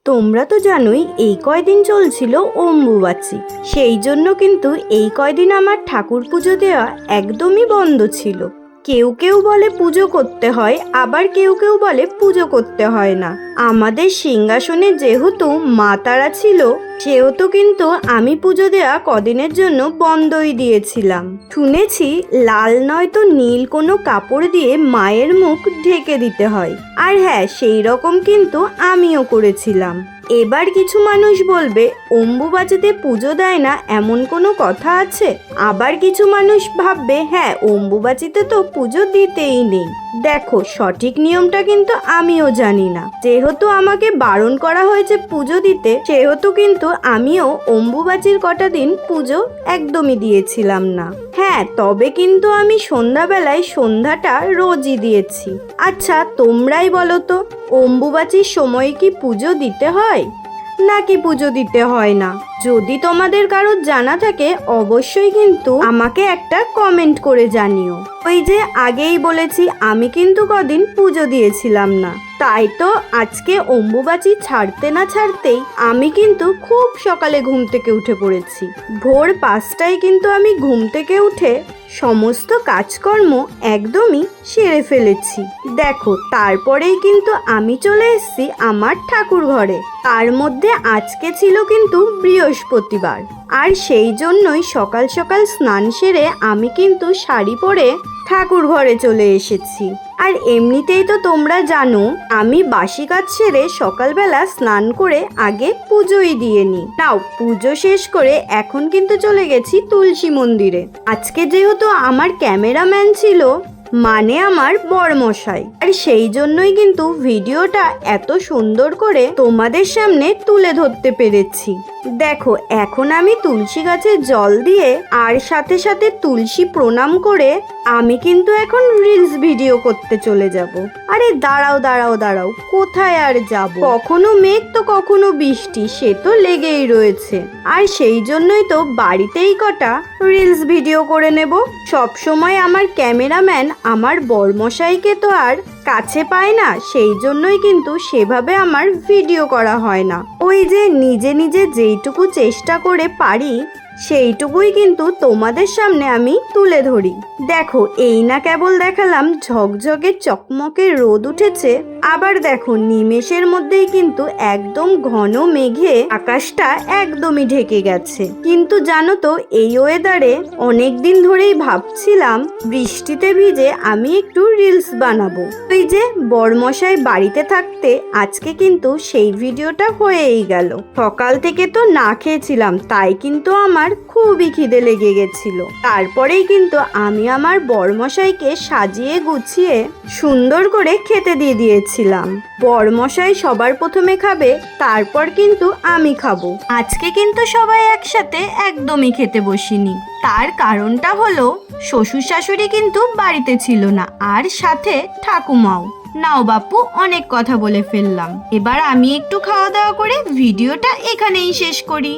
তোমরা তো জানোই এই কয়দিন চলছিল অম্বুবাচী। সেই জন্য কিন্তু এই কয়দিন আমার ঠাকুর পুজো দেওয়া একদমই বন্ধ ছিল। কেউ কেউ বলে পুজো করতে হয়, আবার কেউ কেউ বলে পুজো করতে হয় না। আমাদের সিংহাসনে যেহেতু মা তারা ছিল, সেহেতু কিন্তু আমি পুজো দেওয়া কদিনের জন্য বন্ধই দিয়েছিলাম। শুনেছি লাল নয়তো নীল কোনো কাপড় দিয়ে মায়ের মুখ ঢেকে দিতে হয়। আর হ্যাঁ, সেই রকম কিন্তু আমিও করেছিলাম। এবার কিছু মানুষ বলবে অম্বুবাচীতে পুজো দেয় না এমন কোনো কথা আছে। আবার কিছু মানুষ ভাববে হ্যাঁ, অম্বুবাচীতে তো পুজো দিতেই নেই। দেখো, সঠিক নিয়মটা কিন্তু আমিও জানি না। যেহেতু আমাকে বারণ করা হয়েছে পুজো দিতে, সেহেতু কিন্তু আমিও অম্বুবাচীর কটা দিন পুজো একদমই দিয়েছিলাম না। হ্যাঁ, তবে কিন্তু আমি সন্ধ্যাবেলায় সন্ধ্যাটা রোজই দিয়েছি। আচ্ছা, তোমরাই বলো তো, অম্বুবাচীর সময় কি পুজো দিতে হয় নাকি পুজো দিতে হয় না? যদি তোমাদের কারোর জানা থাকে অবশ্যই কিন্তু আমাকে একটা কমেন্ট করে জানিও। ওই যে আগেই বলেছি, আমি কিন্তু কদিন পুজো দিয়েছিলাম না। তাই তো আজকে অম্বুবাচী ছাড়তে না ছাড়তেই আমি কিন্তু খুব সকালে ঘুম থেকে উঠে পড়েছি। ভোর 5টায় কিন্তু আমি ঘুম থেকে উঠে সমস্ত কাজকর্ম একদমই সেরে ফেলেছি। দেখো, তারপরেই কিন্তু আমি চলে এসেছি আমার ঠাকুর ঘরে। তার মধ্যে আজকে ছিল কিন্তু বৃহস্পতিবার, আর সেই জন্যই সকাল সকাল স্নান সেরে আমি কিন্তু শাড়ি পরে ঠাকুর ঘরে চলে এসেছি। আর এমনিতেই তো তোমরা জানো আমি বাসি কাজ সেরে সকালবেলা স্নান করে আগে পুজোই দিয়ে নিই। নাও, পুজো শেষ করে এখন কিন্তু চলে গেছি তুলসী মন্দিরে। আজকে যেহেতু আমার ক্যামেরাম্যান ছিল, মানে আমার বরমশাই, আর সেই জন্যই কিন্তু ভিডিওটা এত সুন্দর করে তোমাদের সামনে তুলে ধরতে পেরেছি। দেখো, এখন আমি তুলসী গাছে জল দিয়ে আর সাথে সাথে তুলসী প্রণাম করে আমি কিন্তু এখন রিলস ভিডিও করতে চলে যাব। আরে দাঁড়াও দাঁড়াও দাঁড়াও, কোথায় আর যাব? কখনো মেঘ তো কখনো বৃষ্টি, সে তো লেগেই রয়েছে। আর সেই জন্যই তো বাড়িতেই কটা রিলস ভিডিও করে নেব। সব সময় আমার ক্যামেরাম্যান আমার বরমশাইকে তো আর কাছে পায় না, সেই জন্যই কিন্তু সেভাবে আমার ভিডিও করা হয় না। ওই যে নিজে নিজে যেইটুকু চেষ্টা করে পারি সেইটুকুই কিন্তু তোমাদের সামনে আমি তুলে ধরি। দেখো, এই না কেবল দেখালাম ঝকঝকে চকমকে রোদ উঠেছে, আবার দেখো নিমেষের মধ্যেই কিন্তু একদম ঘন মেঘে আকাশটা একদমই ঢেকে গেছে। কিন্তু জানো তো, এই ওয়েদারে অনেকদিন ধরেই ভাবছিলাম বৃষ্টিতে ভিজে আমি একটু রিলস বানাবো। ওই যে বরমশাই বাড়িতে থাকতে আজকে কিন্তু সেই ভিডিওটা হয়েই গেল। সকাল থেকে তো না খেয়েছিলাম, তাই কিন্তু আমার খুবই খিদে লেগে গেছিল। তারপরেই কিন্তু আমি আমার বরমশাইকে সাজিয়ে গুছিয়ে সুন্দর করে খেতে দিয়ে দিয়েছিলাম। বরমশাই সবার প্রথমে খাবে, তারপর কিন্তু আমি খাবো। আজকে কিন্তু সবাই একসাথে একদমই খেতে বসিনি। তার কারণটা হলো শ্বশুর শাশুড়ি কিন্তু বাড়িতে ছিল না, আর সাথে ঠাকুমাও। নাও বাপু, অনেক কথা বলে ফেললাম। এবার আমি একটু খাওয়া দাওয়া করে ভিডিওটা এখানেই শেষ করি।